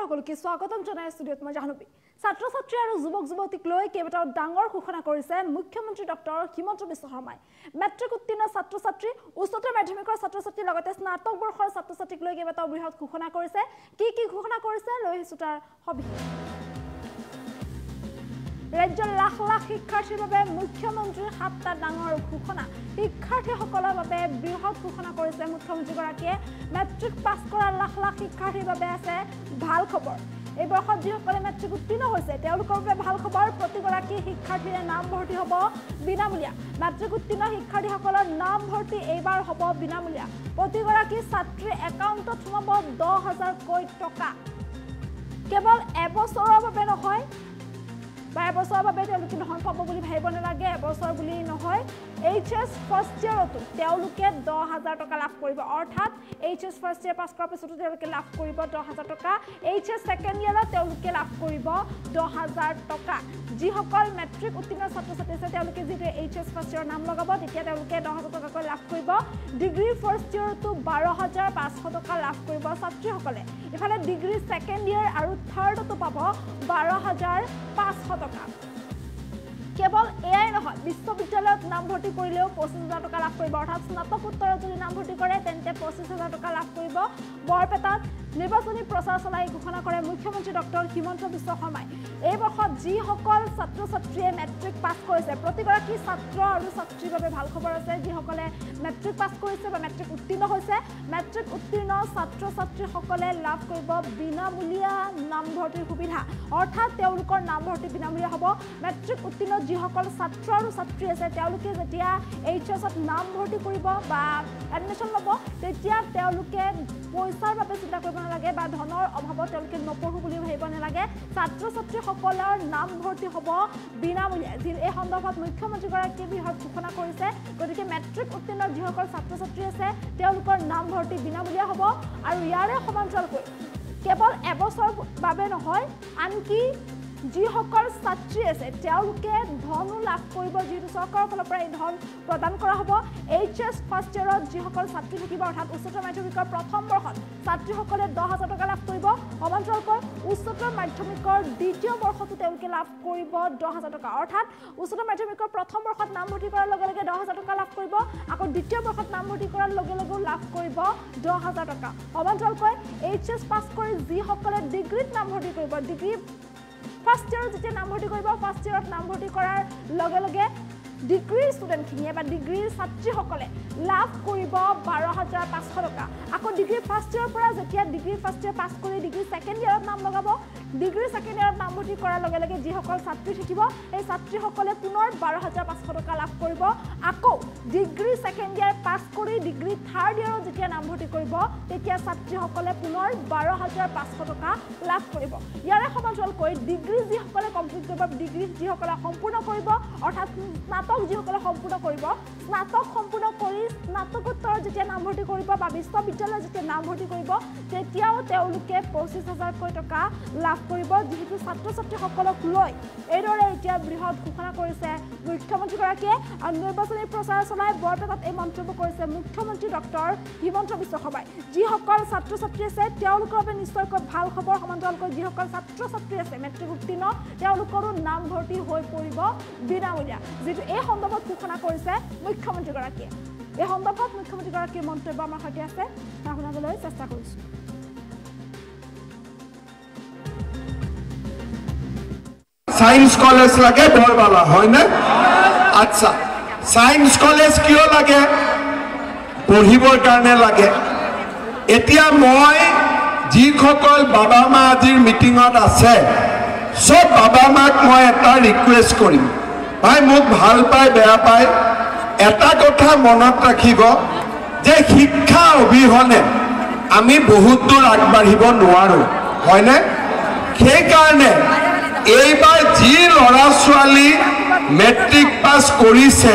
সকলকে স্বাগতম জনাই ষ্টুডিঅত মই জাহ্নবী ছাত্ৰ ছাত্ৰী আৰু যুৱক যুৱতীক লৈ কেইবাটাও ডাঙৰ ঘোষণা কৰিছে মুখ্যমন্ত্ৰী ডক্টৰ হিমন্ত বিশ্ব শৰ্মাই মেট্ৰিক উত্তীৰ্ণ ছাত্ৰ ছাত্ৰী উচ্চতৰ মাধ্যমিকৰ ছাত্ৰ ছাত্ৰীৰ লগতে স্নাতক বৰ্ষৰ ছাত্ৰ ছাত্ৰীক লৈ কেইবাটাও বৃহৎ ঘোষণা কৰিছে কি ঘোষণা কৰিছে লৈ আহিছো তাৰ সবিশেষ ৰাজ্যৰ লাখ লাখ শিক্ষাৰ্থীৰ বাবে মুখ্যমন্ত্ৰীৰ সাতটা ডাঙৰ ঘোষণা শিক্ষাৰ্থীসকলৰ বাবে বৃহৎ ঘোষণা কৰিছে মুখ্যমন্ত্ৰীগৰাকীয়ে মেট্ৰিক পাছ কৰা লাখ লাখ শিক্ষাৰ্থীৰ বাবে আছে ভাল খবৰ এই বৰ্ষত যিসকলে মেট্ৰিক উত্তীৰ্ণ হৈছে তেওঁলোকৰ বাবে ভাল খবৰ প্ৰতিগৰাকী শিক্ষাৰ্থীৰে নাম ভৰ্তি হ'ব বিনামূলীয়া মেট্ৰিক উত্তীৰ্ণ শিক্ষাৰ্থীসকলৰ নাম ভৰ্তি এইবাৰ হ'ব বিনামূলীয়া প্ৰতিগৰাকী ছাত্ৰীৰ একাউণ্টত সোমাব 10,000 কোটি টকা কেৱল এবছৰৰ বাবে নহয় এবছৰৰ বাবে তেওঁলোকে ধন পাব বুলি ভাবিব নালাগে এবছৰ বুলি নহয় এইচএছ ফাৰ্ষ্ট ইয়াৰতো তেওঁলোকে 10,000 টকা লাভ কৰিব অৰ্থাৎ এইচএছ ফাৰ্ষ্ট ইয়াৰ পাছ কৰাৰ পিছতো তেওঁলোকে লাভ কৰিব 10,000 টকা এইচএছ ছেকেণ্ড ইয়াৰত তেওঁলোকে লাভ কৰিব 10,000 টকা যিসকল মেট্ৰিক উত্তীৰ্ণ ছাত্ৰ ছাত্ৰী আছে তেওঁলোকে যেতিয়া এইচএছ ফাৰ্ষ্ট ইয়াৰৰ নাম লগাব তেতিয়া তেওঁলোকে 10,000 টকাকৈ লাভ কৰিব ডিগ্ৰী ফাৰ্ষ্ট ইয়াৰতো 12,500 টকা লাভ কৰিব ছাত্ৰীসকলে ইফালে ডিগ্ৰী ছেকেণ্ড ইয়াৰ আৰু থাৰ্ডতো পাব 12,500 টকা কেৱল এয়াই নহয় বিশ্ববিদ্যালয়ত নাম ভৰ্তি কৰিলেও 25,000 টকা লাভ কৰিব অৰ্থাৎ স্নাতকোত্তৰত যদি নাম ভৰ্তি কৰে তেন্তে 25,000 টকা লাভ কৰিব বৰপেটাত নিৰ্বাচনী প্ৰচাৰ চলাই ঘোষণা কৰে মুখ্যমন্ত্ৰী ডক্টৰ হিমন্ত বিশ্ব শৰ্মাই এই বৰ্ষত যিসকল ছাত্ৰ ছাত্ৰীয়ে মেট্ৰিক পাছ কৰিছে প্ৰতিগৰাকী ছাত্ৰ আৰু ছাত্ৰীৰ বাবে ভাল খবৰ আছে যিসকলে মেট্ৰিক পাছ কৰিছে বা মেট্ৰিক উত্তীৰ্ণ হৈছে মেট্ৰিক উত্তীৰ্ণ ছাত্ৰ ছাত্ৰীসকলে লাভ কৰিব বিনামূলীয়া নামভৰ্তিৰ সুবিধা অৰ্থাৎ তেওঁলোকৰ নামভৰ্তি বিনামূলীয়া হ'ব মেট্ৰিক উত্তীৰ্ণ যিসকল ছাত্ৰ আৰু ছাত্ৰী আছে তেওঁলোকে যেতিয়া এইচএছত নাম ভৰ্তি কৰিব বা এডমিশ্যন ল'ব তেতিয়া তেওঁলোকে পইচাৰ বাবে চিন্তা কৰিব নালাগে বা ধনৰ অভাৱত তেওঁলোকে নপঢ়ো বুলি ভাবিব নালাগে ছাত্ৰ ছাত্ৰীসকলৰ নাম ভৰ্তি হ'ব বিনামূলীয়া এই সন্দৰ্ভত মুখ্যমন্ত্ৰীগৰাকীয়ে বৃহৎ ঘোষণা কৰিছে গতিকে মেট্ৰিক উত্তীৰ্ণ যিসকল ছাত্ৰ ছাত্ৰী আছে তেওঁলোকৰ নাম ভৰ্তি বিনামূলীয়া হ'ব আৰু ইয়াৰে সমান্তৰালকৈ কেৱল এবছৰ বাবে নহয় আনকি যিসকল ছাত্ৰী আছে তেওঁলোকে ধনো লাভ কৰিব যিটো চৰকাৰৰ ফালৰ পৰা এই ধন প্ৰদান কৰা হ'ব এইচএছ ফাৰ্ষ্ট ইয়াৰত যিসকল ছাত্ৰী থাকিব অৰ্থাৎ উচ্চতৰ মাধ্যমিকৰ প্ৰথম বৰ্ষত ছাত্ৰীসকলে 10,000 টকা লাভ কৰিব সমান্তৰালকৈ উচ্চতৰ মাধ্যমিকৰ দ্বিতীয় বৰ্ষতো তেওঁলোকে লাভ কৰিব 10,000 টকা অৰ্থাৎ উচ্চতৰ মাধ্যমিকৰ প্ৰথম বৰ্ষত নাম ভৰ্তি কৰাৰ লগে লগে 10,000 টকা লাভ কৰিব আকৌ দ্বিতীয় বৰ্ষত নাম ভৰ্তি কৰাৰ লগে লগে লাভ কৰিব 10,000 টকা সমান্তৰালকৈ এইচএছ পাছ কৰি যিসকলে ডিগ্ৰীত নাম ভৰ্তি কৰিব ডিগ্ৰী ফাৰ্ষ্ট ইয়াৰত যেতিয়া নাম ভৰ্তি কৰিব ফাৰ্ষ্ট ইয়াৰত নাম ভৰ্তি কৰাৰ লগে লগে ডিগ্ৰীৰ ষ্টুডেণ্টখিনিয়ে বা ডিগ্ৰীৰ ছাত্ৰীসকলে লাভ কৰিব 12,500 টকা আকৌ ডিগ্ৰী ফাৰ্ষ্ট ইয়াৰৰ পৰা যেতিয়া ডিগ্ৰী ফাৰ্ষ্ট ইয়াৰ পাছ কৰি ডিগ্ৰী ছেকেণ্ড ইয়াৰত নাম লগাব ডিগ্ৰী ছেকেণ্ড ইয়াৰত নাম ভৰ্তি কৰাৰ লগে লগে যিসকল ছাত্ৰী থাকিব এই ছাত্ৰীসকলে পুনৰ 12,500 টকা লাভ কৰিব আকৌ ডিগ্ৰী ছেকেণ্ড ইয়াৰ পাছ কৰি ডিগ্ৰী থাৰ্ড ইয়াৰত যেতিয়া নাম ভৰ্তি কৰিব তেতিয়া ছাত্ৰীসকলে পুনৰ 12,500 টকা লাভ কৰিব ইয়াৰে সমান্তৰালকৈ ডিগ্ৰী যিসকলে কমপ্লিট কৰিব ডিগ্ৰী যিসকলে সম্পূৰ্ণ কৰিব অৰ্থাৎ স্নাতক যিসকলে সম্পূৰ্ণ কৰিব স্নাতক সম্পূৰ্ণ কৰি স্নাতকোত্তৰত যেতিয়া নাম ভৰ্তি কৰিব বা বিশ্ববিদ্যালয়ত যেতিয়া নাম ভৰ্তি কৰিব তেতিয়াও তেওঁলোকে 25,000 কোটি টকা লাভ কৰিব যিহেতু ছাত্ৰ ছাত্ৰীসকলক লৈ এইদৰে এতিয়া বৃহৎ ঘোষণা কৰিছে মুখ্যমন্ত্ৰীগৰাকীয়ে আৰু নিৰ্বাচনী প্ৰচাৰ চলাই বৰপেটাত এই মন্তব্য কৰিছে মুখ্যমন্ত্ৰী ডক্টৰ হিমন্ত বিশ্ব শৰ্মাই যিসকল ছাত্ৰ ছাত্ৰী আছে তেওঁলোকৰ বাবে নিশ্চয়কৈ ভাল খবৰ সমান্তৰালকৈ যিসকল ছাত্ৰ ছাত্ৰী আছে মেট্ৰিক উত্তীৰ্ণ তেওঁলোকৰো নাম ভৰ্তি হৈ পৰিব বিনামূলীয়া যিটো এই সন্দৰ্ভত ঘোষণা কৰিছে মুখ্যমন্ত্ৰীগৰাকীয়ে এই সন্দৰ্ভত মুখ্যমন্ত্ৰীগৰাকীৰ মন্তব্য আমাৰ সৈতে আছে শুনাবলৈ চেষ্টা কৰিছোঁ সায়েন্স কলেজ লাগে বৰবালা হয় না আচ্ছা সায়েন্স কলেজ কিয় লাগে পঢ়িবৰ কাৰণে লাগে এতিয়া মই যিসকল বাবা মা আজিৰ মিটিঙত আছে সব বাবা মাক মই এটা ৰিকুৱেষ্ট কৰিম ভাই মোক ভাল পায় বেয়া পায় এটা কথা মনত ৰাখিব যে শিক্ষা অবিহনে আমি বহুত দূৰ আগবাঢ়িব নোৱাৰো হয়নে সেইকাৰণে এইবাৰ যি ল'ৰা ছোৱালী মেট্ৰিক পাছ কৰিছে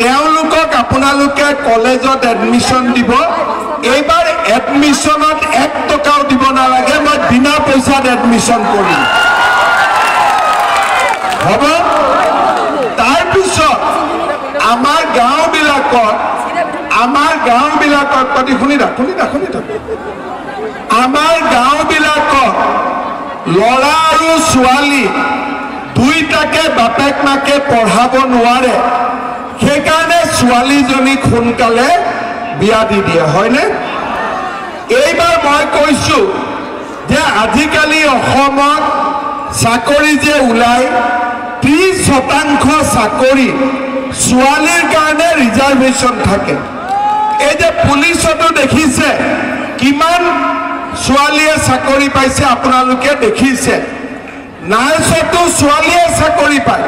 তেওঁলোকক আপোনালোকে কলেজত এডমিশ্যন দিব এইবাৰ এডমিশ্যনত 1 টকাও দিব নালাগে মই বিনা পইচাত এডমিশ্যন কৰিম হ'ব তাৰপিছত আমাৰ গাঁওবিলাকত প্ৰতি শুনি থাকক আমাৰ গাঁওবিলাকত ল'ৰা আৰু ছোৱালী দুইটাকে বাপেক মাকে পঢ়াব নোৱাৰে, সেইকাৰণে ছোৱালীজনীক সোনকালে বিয়া দি দিয়ে, হয়নে? এইবাৰ মই কৈছোঁ যে আজিকালি অসমত চাকৰি যে ওলায় 30% চাকৰি ছোৱালীৰ কাৰণে ৰিজাৰ্ভেশ্যন থাকে। এই যে পুলিচতো দেখিছে কিমান ছোৱালীয়ে চাকৰি পাইছে, আপোনালোকে দেখিছে। নাৰ্ছতো ছোৱালীয়ে চাকৰি পায়।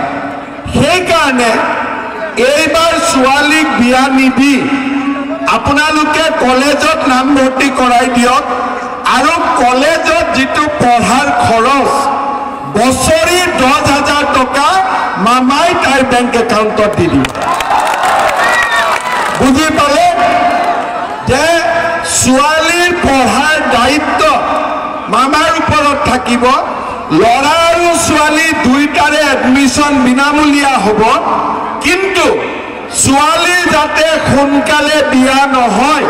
সেইকাৰণে এইবাৰ ছোৱালীক বিয়া নিদি আপোনালোকে কলেজত নামভৰ্তি কৰাই দিয়ক, আৰু কলেজত যিটো পঢ়াৰ খৰচ বছৰি 10,000 টকা মামাই তাইৰ বেংক একাউণ্টত দি দিব। বুজি পালে যে ছোৱালীৰ পঢ়াৰ দায়িত্ব মামাৰ ওপৰত থাকিব। ল'ৰা আৰু ছোৱালী দুইটাৰে এডমিশ্যন বিনামূলীয়া হ'ব, কিন্তু ছোৱালী যাতে সোনকালে বিয়া নহয়,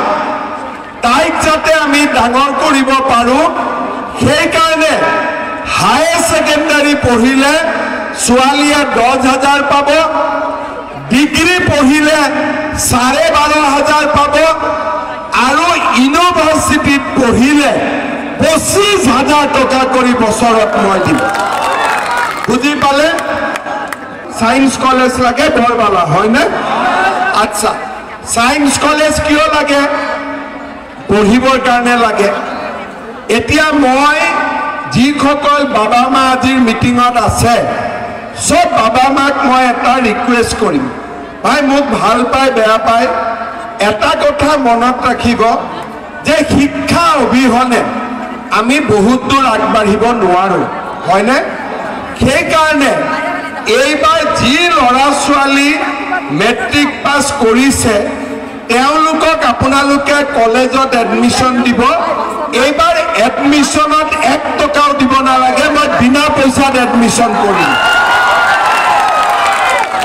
তাইক যাতে আমি ডাঙৰ কৰিব পাৰোঁ, সেইকাৰণে হায়াৰ ছেকেণ্ডাৰী পঢ়িলে ছোৱালীয়ে 10,000 পাব, ডিগ্ৰী পঢ়িলে 12,500 পাব, আৰু ইউনিভাৰ্চিটিত পঢ়িলে 25,000 টকা কৰি বছৰত মই দিম। বুজি পালে? সায়েন্স কলেজ লাগে বৰবালা, হয়নে? আচ্ছা, সায়েন্স কলেজ কিয় লাগে? পঢ়িবৰ কাৰণে লাগে। এতিয়া মই যিসকল বাবা মা আজিৰ মিটিঙত আছে, সব বাবা মাক মই এটা ৰিকুৱেষ্ট কৰিম। ভাই, মোক ভাল পায় বেয়া পায়, এটা কথা মনত ৰাখিব যে শিক্ষা অবিহনে আমি বহুত দূৰ আগবাঢ়িব নোৱাৰোঁ, হয়নে? সেইকাৰণে এইবাৰ যি ল'ৰা ছোৱালী মেট্ৰিক পাছ কৰিছে তেওঁলোকক আপোনালোকে কলেজত এডমিশ্যন দিব। এইবাৰ এডমিশ্যনত 1 টকাও দিব নালাগে, মই বিনা পইচাত এডমিশ্যন কৰিম,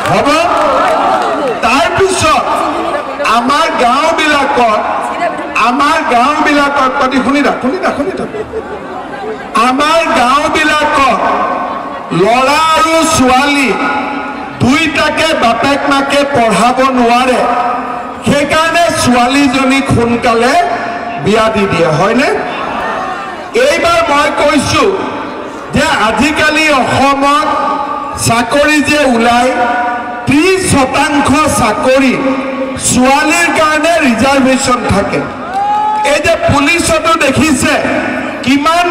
হ'ব? তাৰপিছত আমাৰ গাঁওবিলাকত পাতি শুনি থাক, আমাৰ গাঁওবিলাকত ল'ৰা আৰু ছোৱালী দুইটাকে বাপেক মাকে পঢ়াব নোৱাৰে, সেইকাৰণে ছোৱালীজনীক সোনকালে বিয়া দি দিয়ে, হয়নে? এইবাৰ মই কৈছোঁ যে আজিকালি অসমত চাকৰি যে ওলায় 30% চাকৰি ছোৱালীৰ কাৰণে ৰিজাৰ্ভেশ্যন থাকে। এই যে পুলিচতো দেখিছে কিমান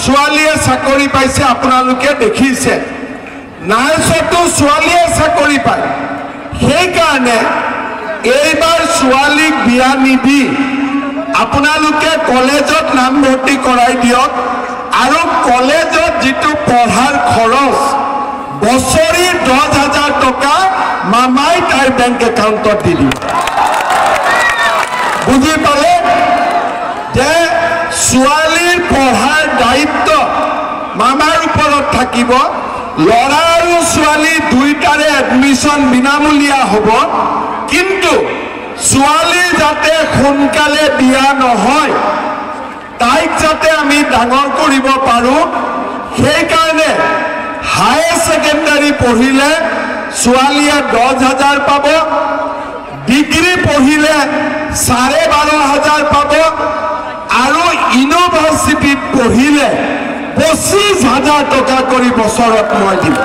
ছোৱালীয়ে চাকৰি পাইছে, আপোনালোকে দেখিছে। নাৰ্ছতো ছোৱালীয়ে চাকৰি পায়। সেইকাৰণে এইবাৰ ছোৱালীক বিয়া নিদি আপোনালোকে কলেজত নামভৰ্তি কৰাই দিয়ক, আৰু কলেজত যিটো পঢ়াৰ খৰচ বছৰি 10,000 টকা মামাই তাইৰ বেংক একাউণ্টত দি দিব। বুজি পালে যে ছোৱালীৰ পঢ়াৰ দায়িত্ব মামাৰ ওপৰত থাকিব। ল'ৰা আৰু ছোৱালী দুইটাৰে এডমিশ্যন বিনামূলীয়া হ'ব, কিন্তু ছোৱালী যাতে সোনকালে বিয়া নহয়, তাইক যাতে আমি ডাঙৰ কৰিব পাৰোঁ, সেইকাৰণে হায়াৰ ছেকেণ্ডাৰী পঢ়িলে ছোৱালীয়ে 10,000 পাব, ডিগ্ৰী পঢ়িলে 12,500 পাব, আৰু ইউনিভাৰ্চিটিত পঢ়িলে 25,000 টকা কৰি বছৰত মই দিম।